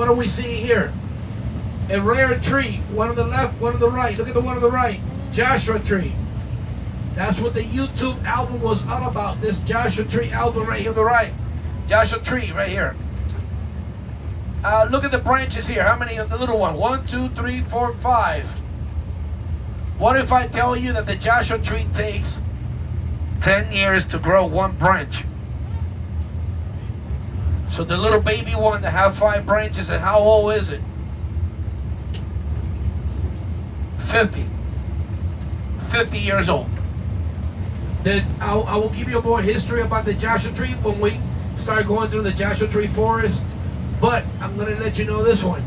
what are we seeing here? A rare tree. One on the left, one on the right. Look at the one on the right. Joshua tree. That's what the YouTube album was all about. This Joshua tree album right here on the right. Joshua tree right here. Look at the branches here. How many of the little one? 1, 2, 3, 4, 5. What if I tell you that the Joshua tree takes 10 years to grow one branch? So the little baby one that have 5 branches, and how old is it? 50. 50 years old. Then I will give you more history about the Joshua tree when we start going through the Joshua tree forest. But I'm going to let you know this one.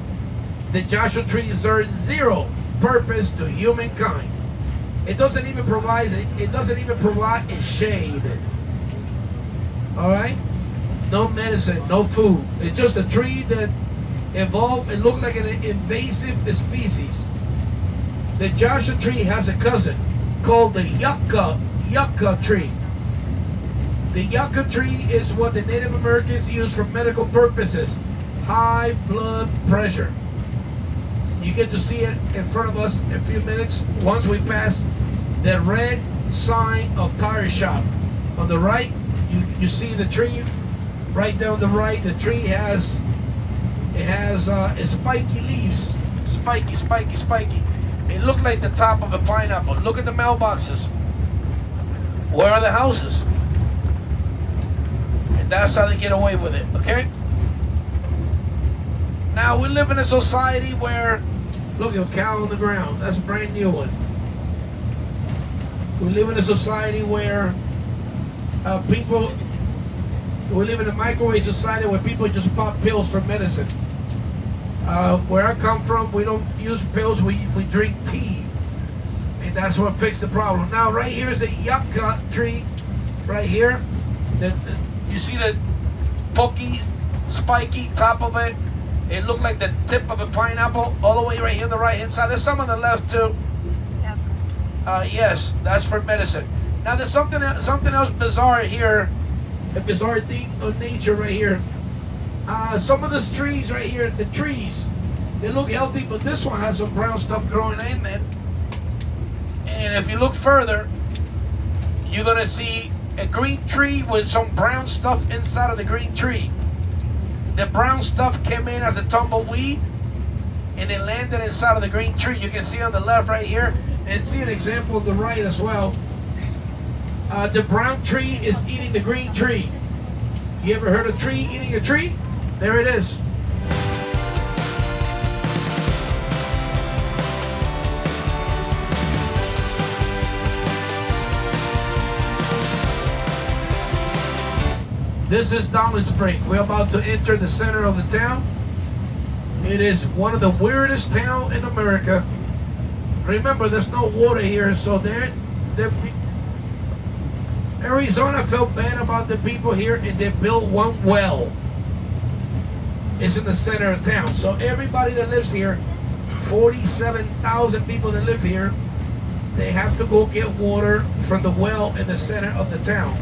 The Joshua tree serves zero purpose to humankind. It doesn't even provide a shade. All right? No medicine, no food. It's just a tree that evolved and looked like an invasive species. The Joshua tree has a cousin called the yucca tree. The yucca tree is what the Native Americans use for medical purposes. High blood pressure. You get to see it in front of us in a few minutes once we pass the red sign of tire shop. On the right, you see the tree. Right down the right, the tree has spiky leaves. Spiky. It looked like the top of a pineapple. Look at the mailboxes. Where are the houses? And that's how they get away with it, okay? Now, we live in a society where, look, a cow on the ground. That's a brand new one. We live in a society where we live in a microwave society where people just pop pills for medicine. Where I come from, we don't use pills, we drink tea. And that's what fixed the problem. Now, right here is the yucca tree. Right here. You see the pokey, spiky top of it? It looked like the tip of a pineapple all the way right here on the right-hand side. There's some on the left, too. Yes, that's for medicine. Now, there's something else bizarre here. A bizarre thing of nature right here. Some of the trees right here, the trees, they look healthy, but this one has some brown stuff growing in it. And if you look further, you're gonna see a green tree with some brown stuff inside of the green tree. The brown stuff came in as a tumbleweed, and it landed inside of the green tree. You can see on the left right here, and see an example on the right as well. The brown tree is eating the green tree. You ever heard of a tree eating a tree? There it is. This is Dolan Springs. We're about to enter the center of the town. It is one of the weirdest towns in America. Remember, there's no water here, so Arizona felt bad about the people here, and they built one well. It's in the center of town. So everybody that lives here, 47,000 people that live here, they have to go get water from the well in the center of the town.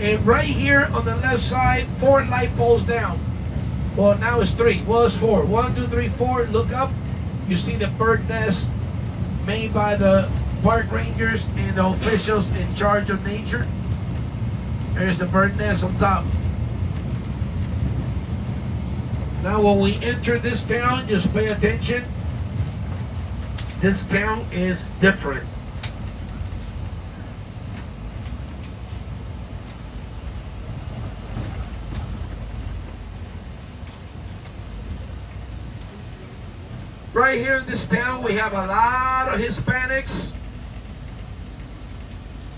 And right here on the left side, 4 light poles down. Well, now it's 3. Well, it's 4. 1, 2, 3, 4. Look up. You see the bird nest made by the park rangers and the officials in charge of nature. There's the bird nest on top. Now when we enter this town, just pay attention. This town is different. Right here in this town, we have a lot of Hispanics,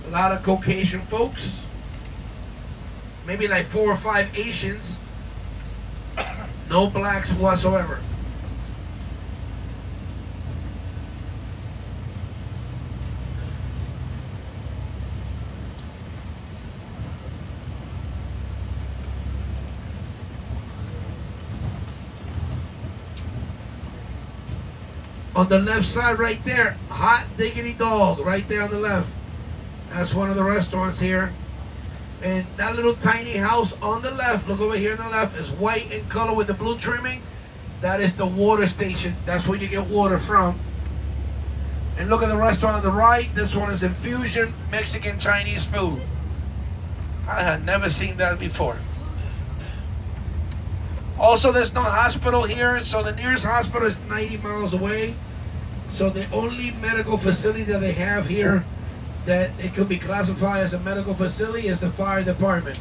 a lot of Caucasian folks, maybe like 4 or 5 Asians, no blacks whatsoever. On the left side right there, Hot Diggity Dog, right there on the left. That's one of the restaurants here. And that little tiny house on the left, look over here on the left, is white in color with the blue trimming. That is the water station. That's where you get water from. And look at the restaurant on the right. This one is infusion Mexican Chinese food. I had never seen that before. Also, there's no hospital here, so the nearest hospital is 90 miles away. So the only medical facility that they have here that it could be classified as a medical facility is the fire department.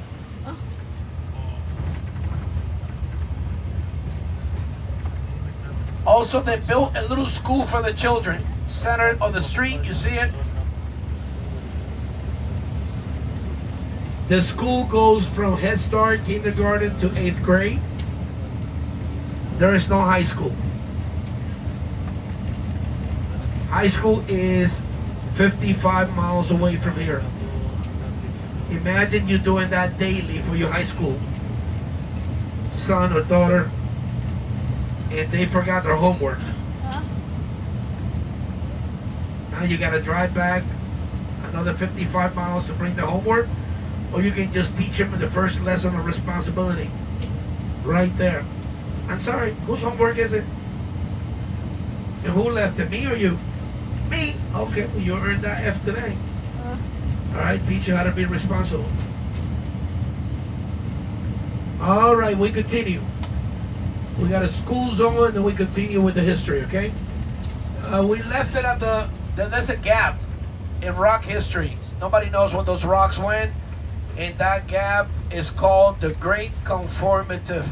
Also, they built a little school for the children, centered on the street. You see it? The school goes from Head Start, kindergarten to 8th grade. There is no high school. High school is 55 miles away from here. Imagine you doing that daily for your high school son or daughter, and they forgot their homework. Now you gotta drive back another 55 miles to bring the homework, or you can just teach them in the first lesson of responsibility right there. I'm sorry, whose homework is it? And who left it, me or you? Me? Okay, well you earned that F today. All right, teach you how to be responsible. All right, we continue. We got a school zone, and then we continue with the history, okay? We left it at there's a gap in rock history. Nobody knows what those rocks went, and that gap is called the Great Conformative.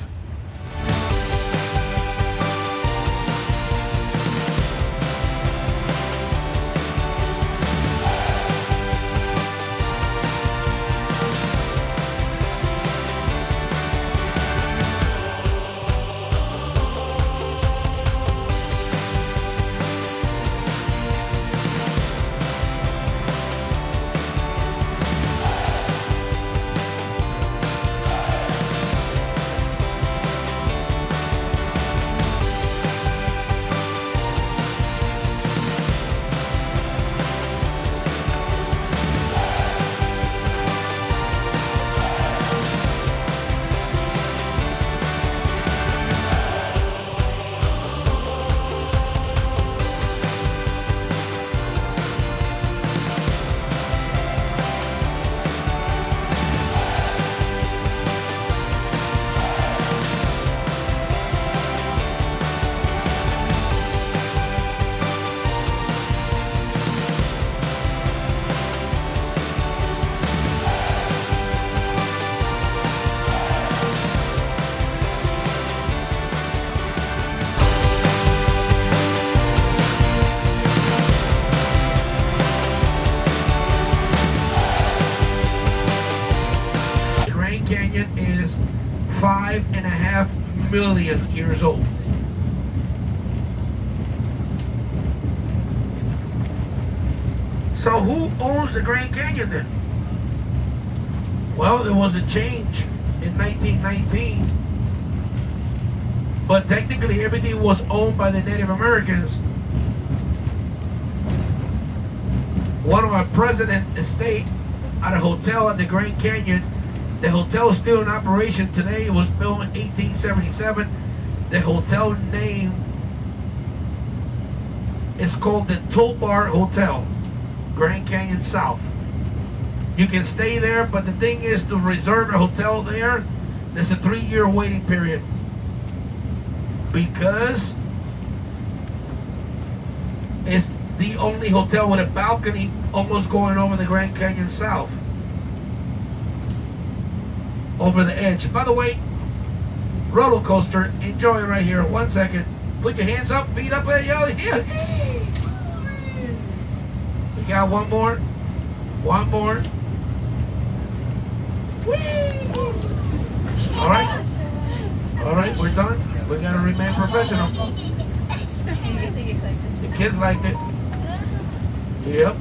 Canyon is 5.5 million years old. So who owns the Grand Canyon then? Well, there was a change in 1919, but technically everything was owned by the Native Americans. One of our president's estate at a hotel at the Grand Canyon. The hotel is still in operation today. It was built in 1877. The hotel name is called the Toll Bar Hotel, Grand Canyon South. You can stay there, but the thing is, to reserve a hotel there, there's a 3-year waiting period. Because it's the only hotel with a balcony almost going over the Grand Canyon South. Over the edge. By the way, roller coaster, enjoy it right here. 1 second. Put your hands up, feet up, and yell, yeah. We got one more. One more. All right. All right, we're done. We gotta remain professional. The kids liked it. Yep.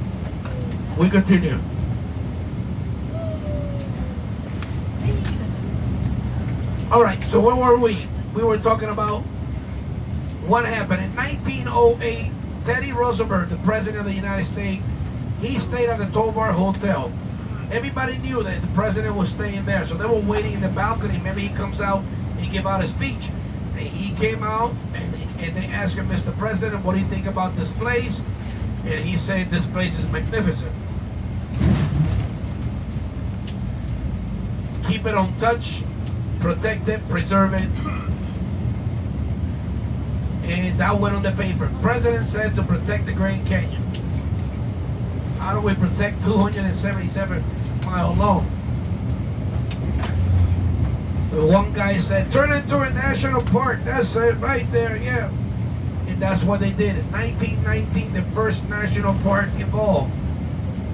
We continue. All right, so where were we? We were talking about what happened in 1908. Teddy Roosevelt, the president of the United States, he stayed at the Toll Bar Hotel. Everybody knew that the president was staying there, so they were waiting in the balcony. Maybe he comes out and give out a speech. And he came out, and they asked him, Mr. President, what do you think about this place? And he said, this place is magnificent. Keep it untouched, protect it, preserve it. And that went on the paper. President said to protect the Grand Canyon. How do we protect 277 mile long? The one guy said, turn it into a national park. That's it right there, yeah. And that's what they did. In 1919, the first national park evolved.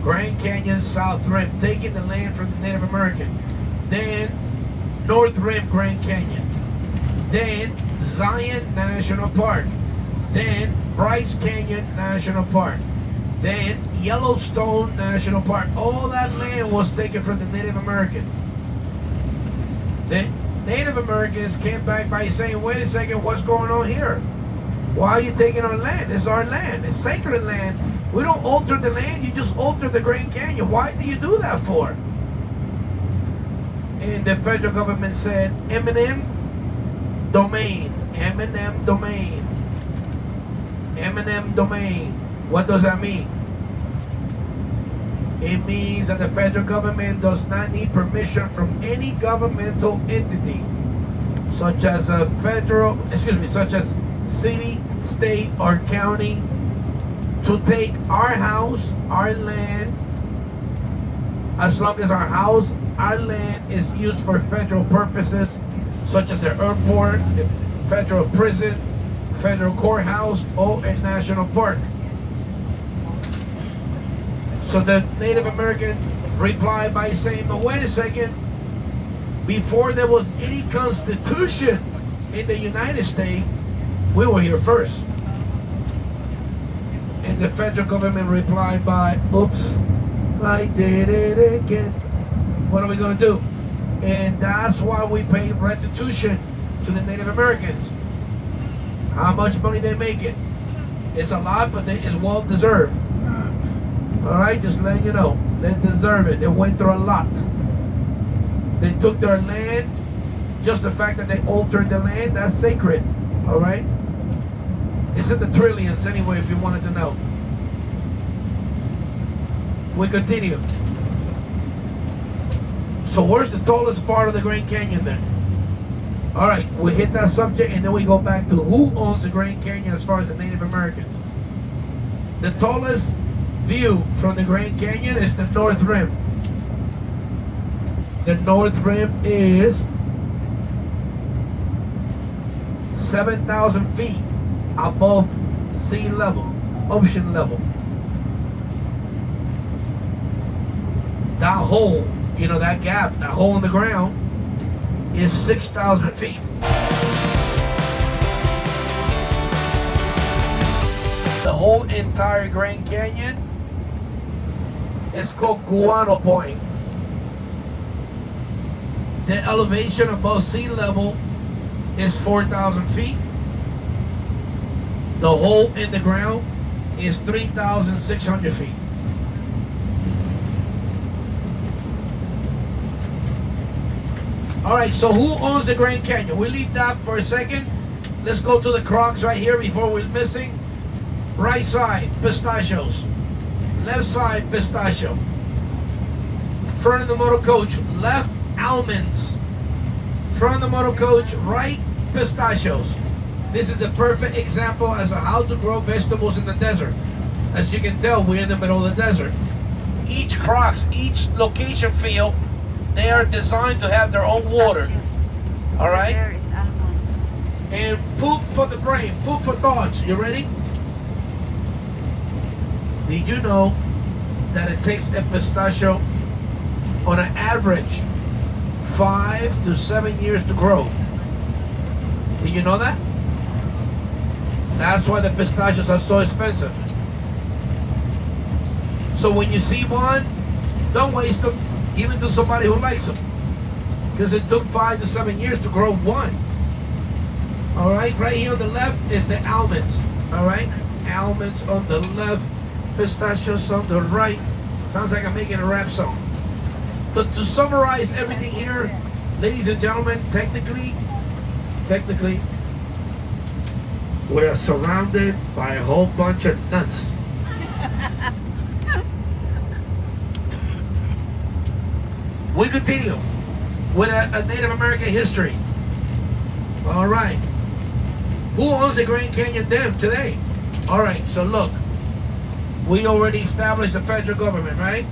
Grand Canyon South Rim, taking the land from the Native American. Then North Rim Grand Canyon. Then Zion National Park. Then Bryce Canyon National Park. Then Yellowstone National Park. All that land was taken from the Native American. The Native Americans came back by saying, wait a second, what's going on here? Why are you taking our land? It's our land. It's sacred land. We don't alter the land. You just alter the Grand Canyon. Why do you do that for? And the federal government said, eminent domain. Eminent domain. Eminent domain. What does that mean? It means that the federal government does not need permission from any governmental entity, such as such as city, state, or county, to take our house, our land, as long as our house, our land is used for federal purposes, such as the airport, the federal prison, federal courthouse, or a national park. So the Native American replied by saying, but wait a second, before there was any constitution in the United States, we were here first. And the federal government replied by, oops, I did it again. What are we going to do? And that's why we pay restitution to the Native Americans. How much money they make it? It's a lot, but it's well deserved. Alright, just letting you know. They deserve it. They went through a lot. They took their land. Just the fact that they altered the land, that's sacred. Alright? It's in the trillions anyway, if you wanted to know. We continue. So where's the tallest part of the Grand Canyon then? Alright, we hit that subject and then we go back to who owns the Grand Canyon as far as the Native Americans. The tallest view from the Grand Canyon is the North Rim. The North Rim is 7,000 feet above sea level, ocean level. That hole, you know, that gap, that hole in the ground is 6,000 feet. The whole entire Grand Canyon is called Guano Point. The elevation above sea level is 4,000 feet. The hole in the ground is 3,600 feet. Alright, so who owns the Grand Canyon? We leave that for a second. Let's go to the crocs right here before we're missing. Right side, pistachios. Left side, pistachio. Front of the motor coach, left, almonds. Front of the motor coach, right, pistachios. This is the perfect example as to how to grow vegetables in the desert. As you can tell, we're in the middle of the desert. Each crocs, each location field, they are designed to have their own water. All right? And food for the brain, food for thoughts. You ready? Did you know that it takes a pistachio on an average 5 to 7 years to grow? Did you know that? That's why the pistachios are so expensive. So when you see one, don't waste them. Give it to somebody who likes them. Because it took 5 to 7 years to grow one. Alright, right here on the left is the almonds. Alright, almonds on the left, pistachios on the right. Sounds like I'm making a rap song. to summarize everything here, ladies and gentlemen, technically, we're surrounded by a whole bunch of nuts. We continue with a Native American history. All right. Who owns the Grand Canyon Dam today? All right, so look. We already established the federal government, right?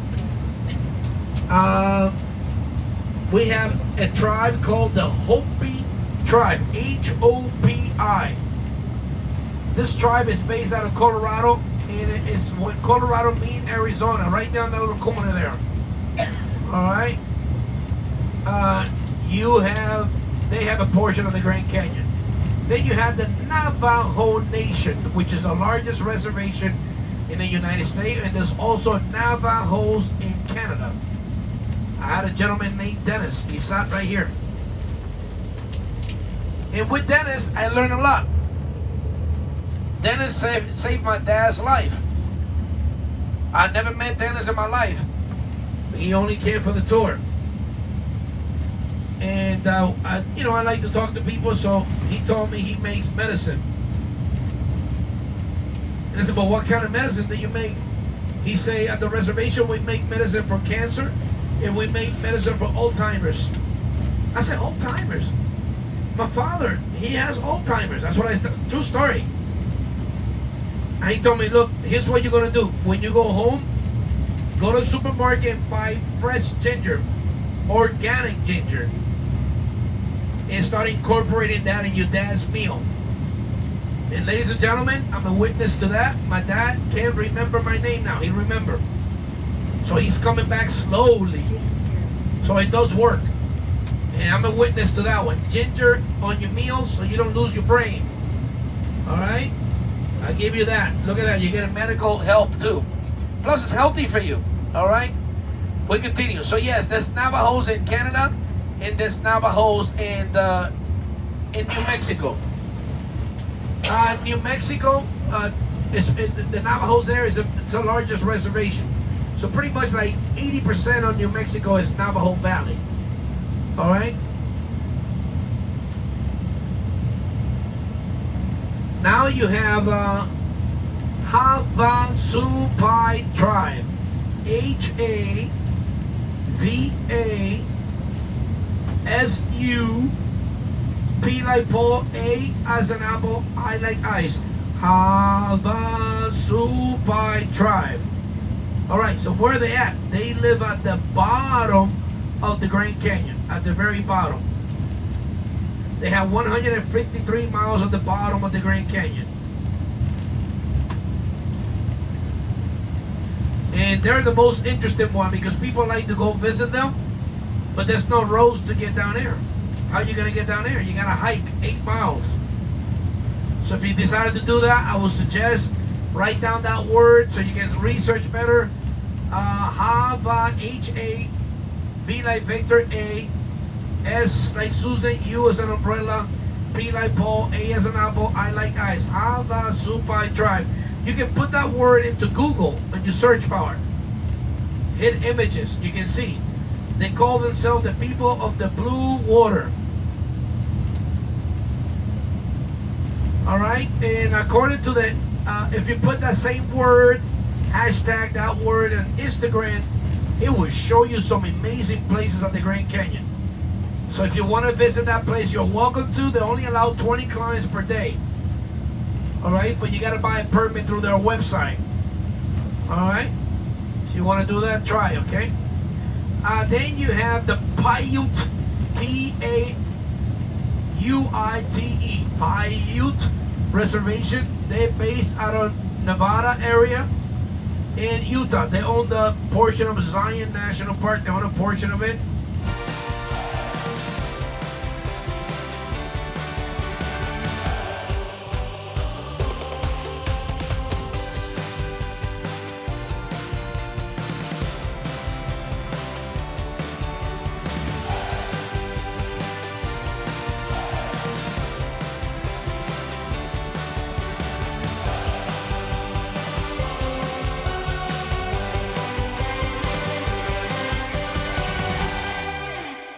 We have a tribe called the Hopi tribe, H-O-P-I. This tribe is based out of Colorado, and it's what Colorado meets Arizona, right down the little corner there. All right. They have a portion of the Grand Canyon. Then you have the Navajo Nation, which is the largest reservation in the United States, and there's also Navajos in Canada. I had a gentleman named Dennis. He sat right here. And with Dennis, I learned a lot. Dennis saved my dad's life. I never met Dennis in my life. He only came for the tour. And, I like to talk to people, so he told me he makes medicine. And I said, well, what kind of medicine do you make? He said, at the reservation, we make medicine for cancer, and we make medicine for Alzheimer's. I said, Alzheimer's? My father, he has Alzheimer's. That's what true story. And he told me, look, here's what you're going to do. When you go home, go to the supermarket and buy fresh ginger, organic ginger, and start incorporating that in your dad's meal. And ladies and gentlemen, I'm a witness to that. My dad can't remember my name now. He remember. So he's coming back slowly. So it does work. And I'm a witness to that one. Ginger on your meals so you don't lose your brain. All right? I'll give you that. Look at that. You get a medical help too. Plus it's healthy for you. All right? We continue. So yes, there's Navajos in Canada, and there's Navajos in New Mexico. New Mexico, the Navajos there it's the largest reservation. So pretty much like 80% of New Mexico is Navajo Valley. All right. Now you have Havasupai tribe, H-A-V-A-S-U, P like Paul, A as an apple, I like ice. Havasupai tribe. All right, so where are they at? They live at the bottom of the Grand Canyon, at the very bottom. They have 153 miles at the bottom of the Grand Canyon. And they're the most interesting one because people like to go visit them, but there's no roads to get down there. How are you going to get down there? You got to hike 8 miles. So if you decided to do that, I would suggest write down that word so you can research better. Hava, H-A, V like Victor, A, S like Susan, U as an umbrella, P like Paul, A as an apple, I like ice. Havasupai tribe. You can put that word into Google on your search bar. Hit images, you can see. They call themselves the people of the blue water. All right, and according to the, if you put that same word, hashtag that word on Instagram, it will show you some amazing places at the Grand Canyon. So if you want to visit that place, you're welcome to. They only allow 20 clients per day. All right, but you got to buy a permit through their website. All right, if you want to do that, try, okay? Then you have the Paiute, P-A-U-I-T-E, Paiute Reservation. They're based out of Nevada area and Utah. They own the portion of Zion National Park. They own a portion of it.